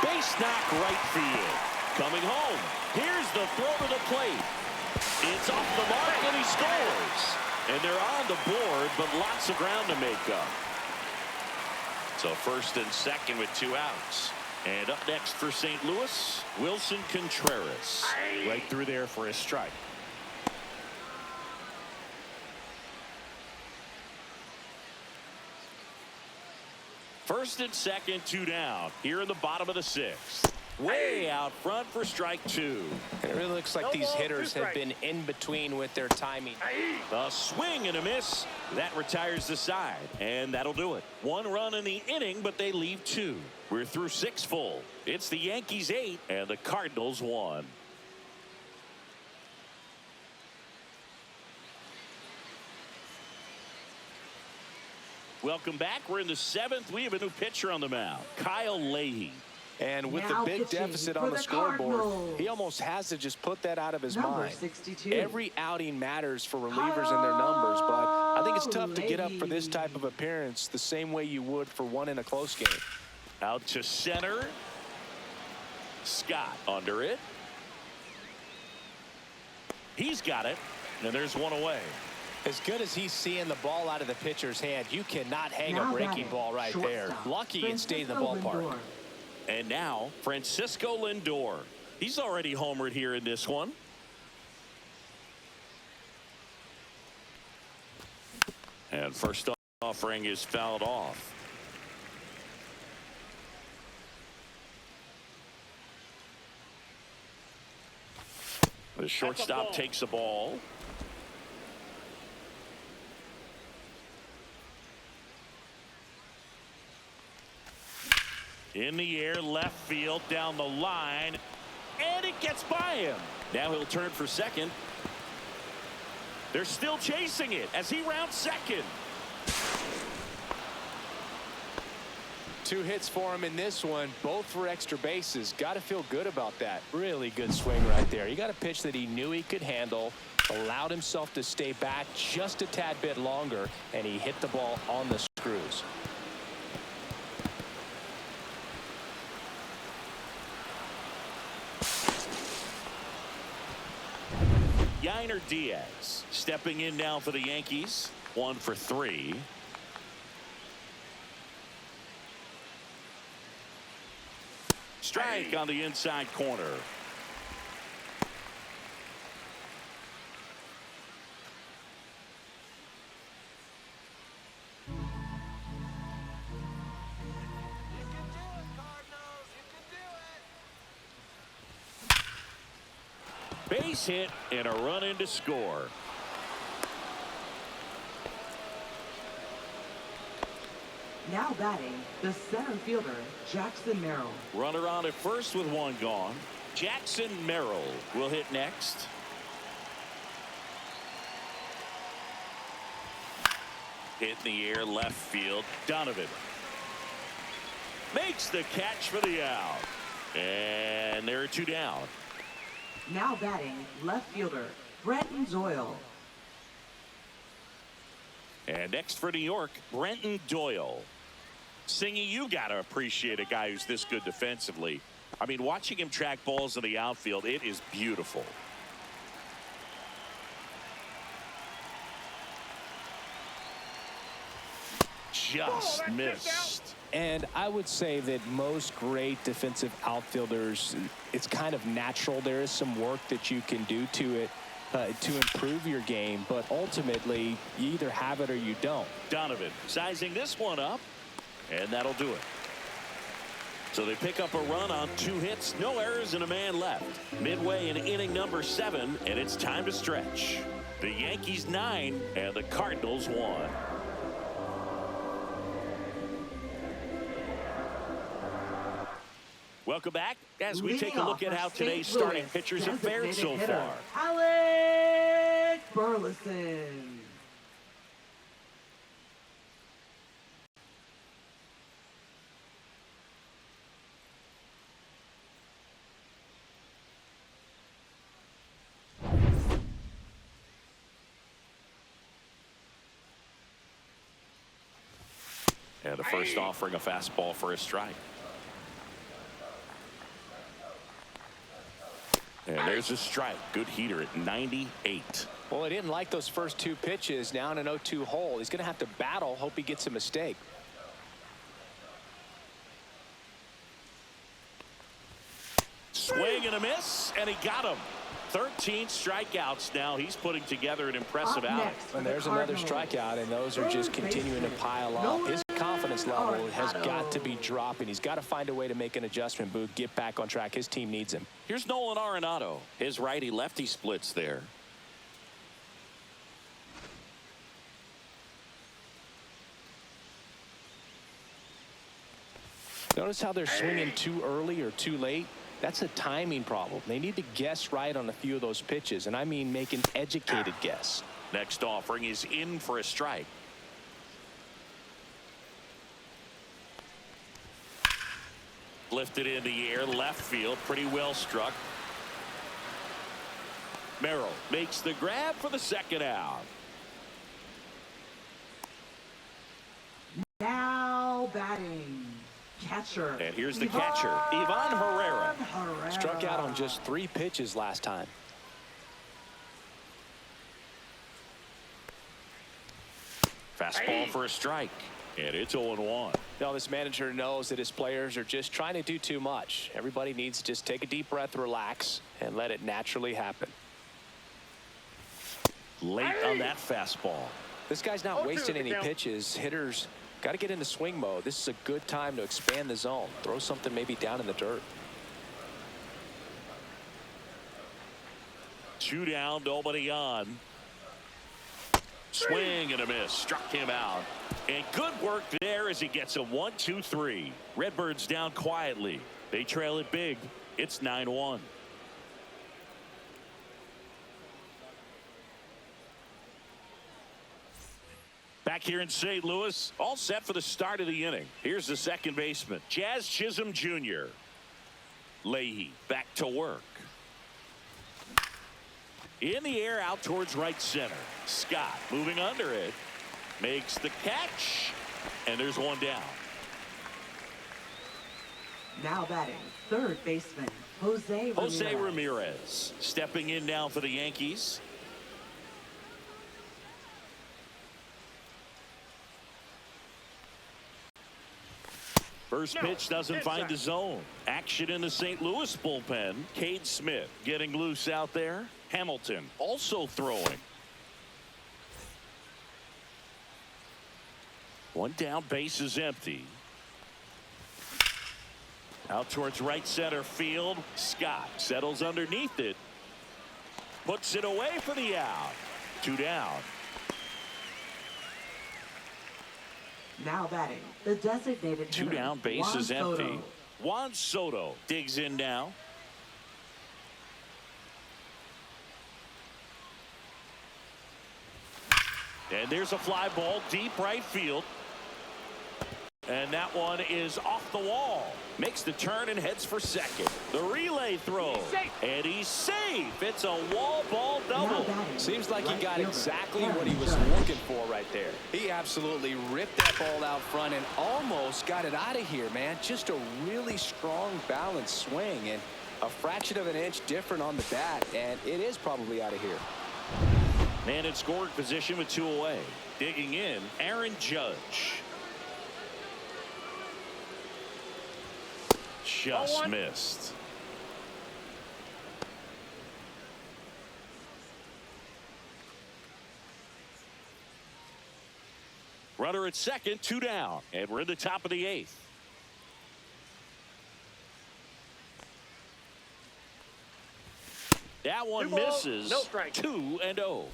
Base knock right field. Coming home. Here's the throw to the plate. It's off the mark and he scores. And they're on the board, but lots of ground to make up. So first and second with 2 outs. And up next for St. Louis, Willson Contreras. Right through there for a strike. First and second, 2 down. Here in the bottom of the 6th. Way out front for strike 2. It really looks like these hitters have been in between with their timing. A swing and a miss. That retires the side. And that'll do it. 1 run in the inning, but they leave 2. We're through 6 full. It's the Yankees 8 and the Cardinals 1. Welcome back. We're in the 7th. We have a new pitcher on the mound, Kyle Leahy. And with the big deficit on the scoreboard, he almost has to just put that out of his mind. 62. Every outing matters for relievers and their numbers, but I think it's tough to get up for this type of appearance the same way you would for one in a close game. Out to center. Scott under it. He's got it, and there's 1 away. As good as he's seeing the ball out of the pitcher's hand, you cannot hang a breaking ball right there. Lucky it stayed in the ballpark. And now Francisco Lindor. He's already homered here in this one. And first offering is fouled off. The shortstop takes the ball. In the air, left field, down the line, and it gets by him. Now he'll turn for second. They're still chasing it as he rounds second. 2 hits for him in this one, both for extra bases. Got to feel good about that. Really good swing right there. He got a pitch that he knew he could handle, allowed himself to stay back just a tad bit longer, and he hit the ball on the screws. Yainer Diaz stepping in now for the Yankees. 1 for 3. Strike on the inside corner. Base hit and a run in to score. Now batting, the center fielder, Jackson Merrill. Runner on at first with 1 gone. Jackson Merrill will hit next. Hit in the air, left field. Donovan makes the catch for the out. And there are two down. Now batting, left fielder, Brenton Doyle. And next for New York, Brenton Doyle. Singy, you got to appreciate a guy who's this good defensively. I mean, watching him track balls in the outfield, it is beautiful. Just missed. And I would say that most great defensive outfielders, it's kind of natural. There is some work that you can do to it to improve your game, but ultimately you either have it or you don't. Donovan sizing this one up, and that'll do it. So they pick up a run on 2 hits, no errors, and a man left. Midway in inning number 7, and it's time to stretch. The Yankees 9 and the Cardinals 1. Welcome back as we take a look at how today's starting pitchers have fared so far. Alec Burleson. And the first offering a fastball for a strike. And there's a strike. Good heater at 98. Well, he didn't like those first 2 pitches. Now in an 0-2 hole. He's going to have to battle. Hope he gets a mistake. Swing and a miss, and he got him. 13 strikeouts now. He's putting together an impressive outing. And there's another strikeout, and those are just continuing to pile up. His confidence level has got to be dropping. He's got to find a way to make an adjustment, Boog, get back on track. His team needs him. Here's Nolan Arenado. His righty-lefty splits there. Notice how they're swinging too early or too late. That's a timing problem. They need to guess right on a few of those pitches, and I mean make an educated guess. Next offering is in for a strike. Lifted in the air, left field, pretty well struck. Merrill makes the grab for the second out. Now batting, catcher. And here's the catcher, Ivan Herrera. Struck out on just 3 pitches last time. Fastball for a strike. And it's 0-1. Now this manager knows that his players are just trying to do too much. Everybody needs to just take a deep breath, relax, and let it naturally happen. Late on that fastball. This guy's not wasting any pitches. Hitters got to get into swing mode. This is a good time to expand the zone. Throw something maybe down in the dirt. 2 down, nobody on. Swing and a miss. Struck him out. And good work there as he gets a 1-2-3. Redbirds down quietly. They trail it big. It's 9-1. Back here in St. Louis, all set for the start of the inning. Here's the second baseman, Jazz Chisholm Jr. Leahy back to work. In the air out towards right center. Scott moving under it. Makes the catch. And there's one down. Now batting, third baseman, Jose Ramirez stepping in now for the Yankees. First pitch doesn't find the zone. Action in the St. Louis bullpen. Cade Smith getting loose out there. Hamilton also throwing. One down, base is empty. Out towards right center field. Scott settles underneath it. Puts it away for the out. 2 down. Now batting, the designated 2 hitter, down, base Juan is empty. Soto. Juan Soto digs in now. And there's a fly ball deep right field. And that one is off the wall. Makes the turn and heads for second. The relay throw. And he's safe. It's a wall ball double. Seems like he got exactly what he was looking for right there. He absolutely ripped that ball out front and almost got it out of here, man. Just a really strong, balanced swing. And a fraction of an inch different on the bat. And it is probably out of here. Man in scoring position with 2 away. Digging in, Aaron Judge. Just missed. Runner at second, 2 down, and we're in the top of the 8th. That one misses. No strike. 2-0.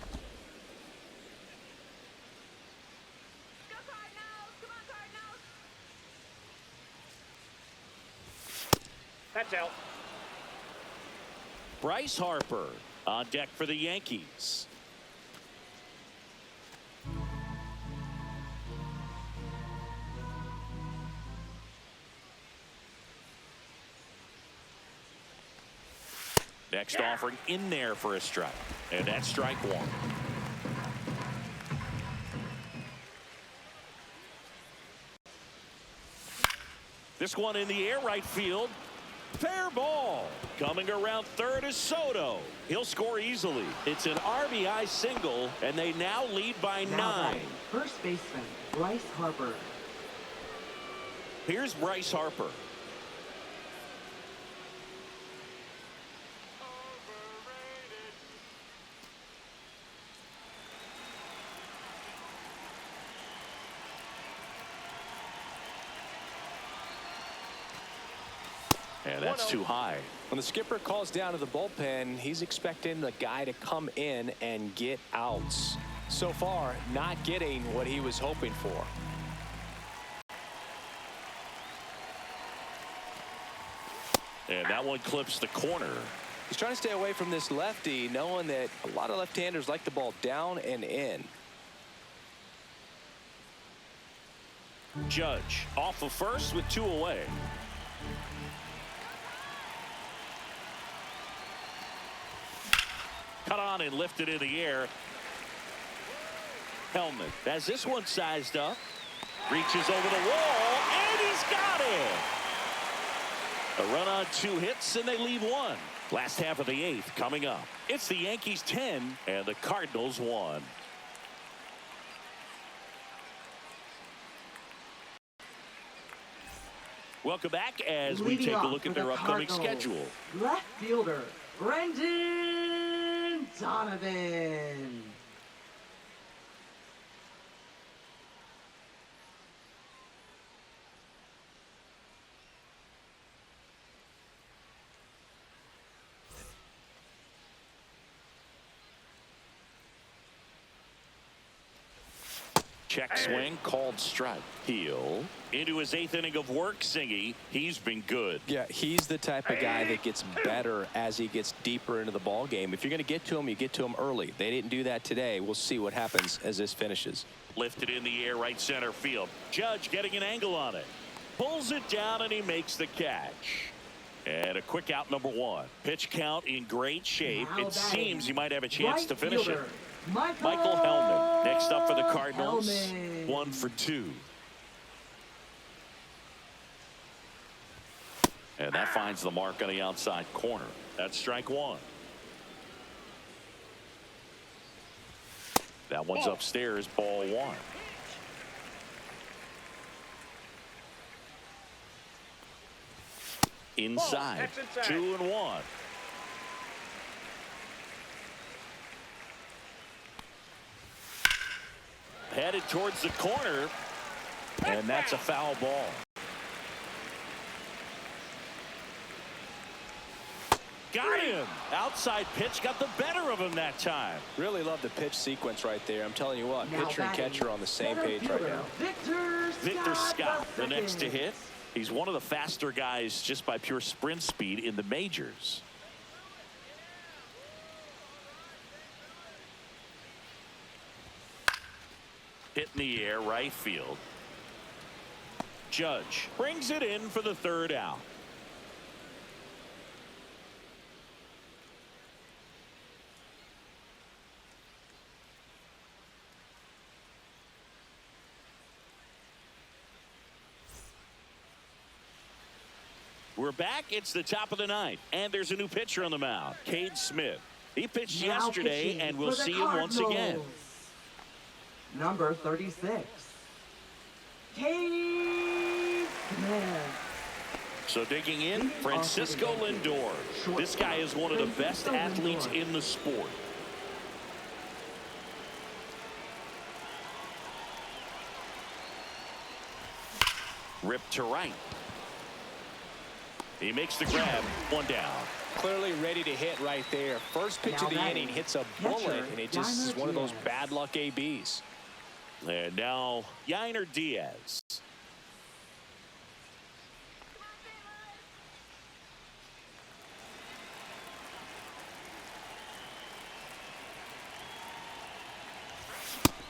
That's out. Bryce Harper on deck for the Yankees. Next offering in there for a strike. And that's strike 1. This one in the air right field. Fair ball. Coming around third is Soto. He'll score easily. It's an RBI single, and they now lead by 9. First baseman, Bryce Harper. Here's Bryce Harper. And that's too high. When the skipper calls down to the bullpen, he's expecting the guy to come in and get outs. So far, not getting what he was hoping for. And that one clips the corner. He's trying to stay away from this lefty, knowing that a lot of left-handers like the ball down and in. Judge off of first with 2 away. Cut on and lifted in the air. Hellman has this one sized up. Reaches over the wall, and he's got it. A run on 2 hits, and they leave 1. Last half of the 8th coming up. It's the Yankees 10 and the Cardinals 1. Welcome back as we take a look at their upcoming schedule. Left fielder, Brendan Donovan. Check swing called strike. Heel into his 8th inning of work. Singy, he's been good. Yeah, he's the type of guy that gets better as he gets deeper into the ball game. If you're going to get to him, you get to him early. They didn't do that today. We'll see what happens as this finishes. Lifted in the air right center field. Judge getting an angle on it. Pulls it down and he makes the catch. And a quick out number 1. Pitch count in great shape. It seems he might have a chance to finish it. Michael Hellman next up for the Cardinals. 1 for 2. And that finds the mark on the outside corner. That's strike 1. That one's upstairs, ball 1. Inside, 2-1. Headed towards the corner, and that's a foul ball. Got him. Outside pitch got the better of him that time. Really love the pitch sequence right there. I'm telling you what, pitcher and catcher on the same page right now. Victor Scott, the next to hit. He's one of the faster guys just by pure sprint speed in the majors. Hit in the air, right field. Judge brings it in for the third out. We're back. It's the top of the ninth, and there's a new pitcher on the mound, Cade Smith. He pitched yesterday, and we'll see him once again. Number 36, Cade Smith. So digging in, Francisco Lindor. This guy is one of the best athletes in the sport. Ripped to right. He makes the grab. One down. Clearly ready to hit right there. First pitch of the inning hits a bullet, and it just is one of those bad luck ABs. And now Yainer Diaz.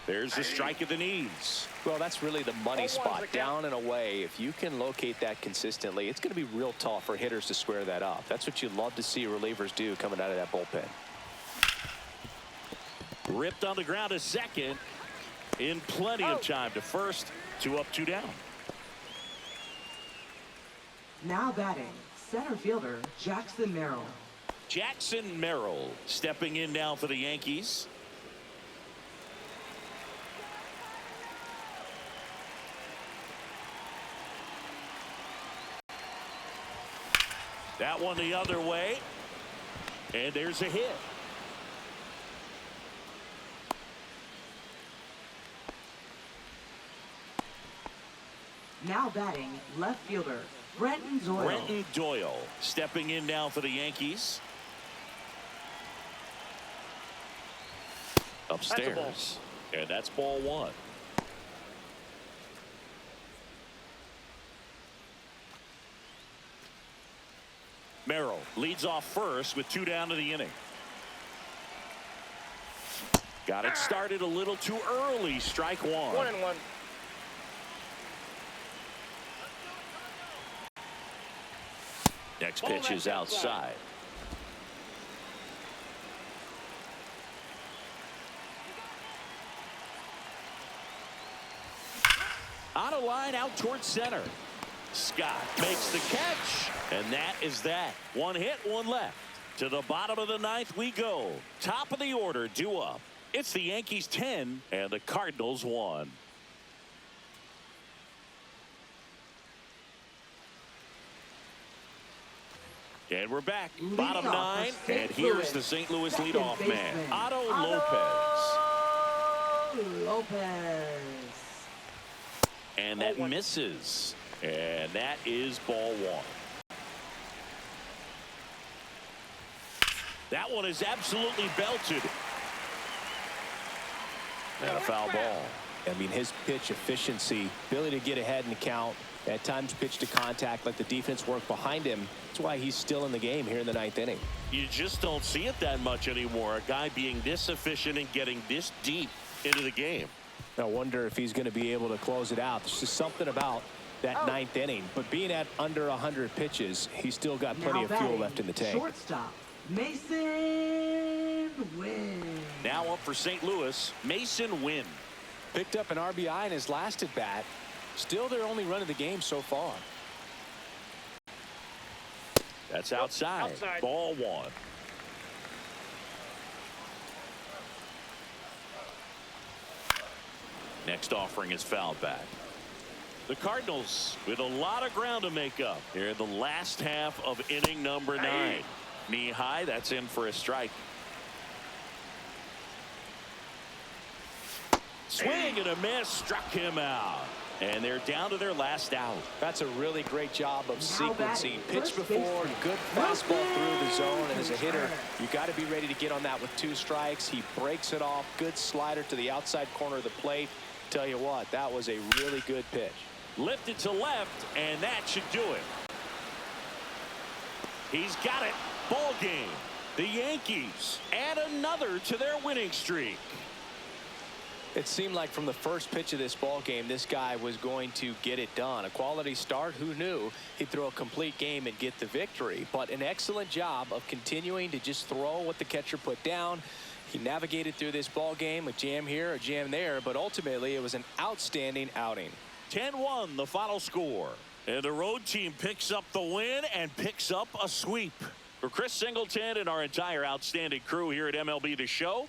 There's the strike at the knees. Well, that's really the money spot, down and away. If you can locate that consistently, it's going to be real tough for hitters to square that up. That's what you love to see relievers do coming out of that bullpen. Ripped on the ground to second. In plenty of time to first. 2 up, 2 down. Now batting, center fielder Jackson Merrill. Jackson Merrill stepping in now for the Yankees. That one the other way. And there's a hit. Now batting, left fielder Brenton Doyle. Brenton Doyle stepping in now for the Yankees. Upstairs. And that's ball 1. Merrill leads off first with 2 down to the inning. Got it started a little too early. Strike 1. 1-1. Next pitch is outside. On a line out towards center. Scott makes the catch, and that is that. 1 hit, 1 left. To the bottom of the ninth we go. Top of the order due up. It's the Yankees 10 and the Cardinals 1. And we're back. Bottom 9, and here's the St. Louis leadoff man, Otto Lopez. And that misses. And that is ball 1. That one is absolutely belted. And a foul ball. I mean, his pitch efficiency, ability to get ahead in the count, at times pitch to contact, let the defense work behind him. That's why he's still in the game here in the 9th inning. You just don't see it that much anymore. A guy being this efficient and getting this deep into the game. I wonder if he's going to be able to close it out. There's just something about that 9th inning. But being at under 100 pitches, he's still got plenty of fuel left in the tank. Shortstop Mason Wynn. Now up for St. Louis, Mason Wynn. Picked up an RBI in his last at bat. Still their only run of the game so far. That's outside. Ball 1. Next offering is fouled back. The Cardinals with a lot of ground to make up here in the last half of inning number 9. Knee high, that's in for a strike. Swing and a miss, struck him out. And they're down to their last out. That's a really great job of sequencing. Pitch before, good fastball through the zone, and as a hitter, you got to be ready to get on that with 2 strikes. He breaks it off. Good slider to the outside corner of the plate. Tell you what, that was a really good pitch. Lifted to left, and that should do it. He's got it. Ball game. The Yankees add another to their winning streak. It seemed like from the first pitch of this ball game, this guy was going to get it done. A quality start. Who knew he'd throw a complete game and get the victory? But an excellent job of continuing to just throw what the catcher put down. He navigated through this ball game, a jam here, a jam there, but ultimately it was an outstanding outing. 10-1 the final score. And the road team picks up the win and picks up a sweep. For Chris Singleton and our entire outstanding crew here at MLB The Show,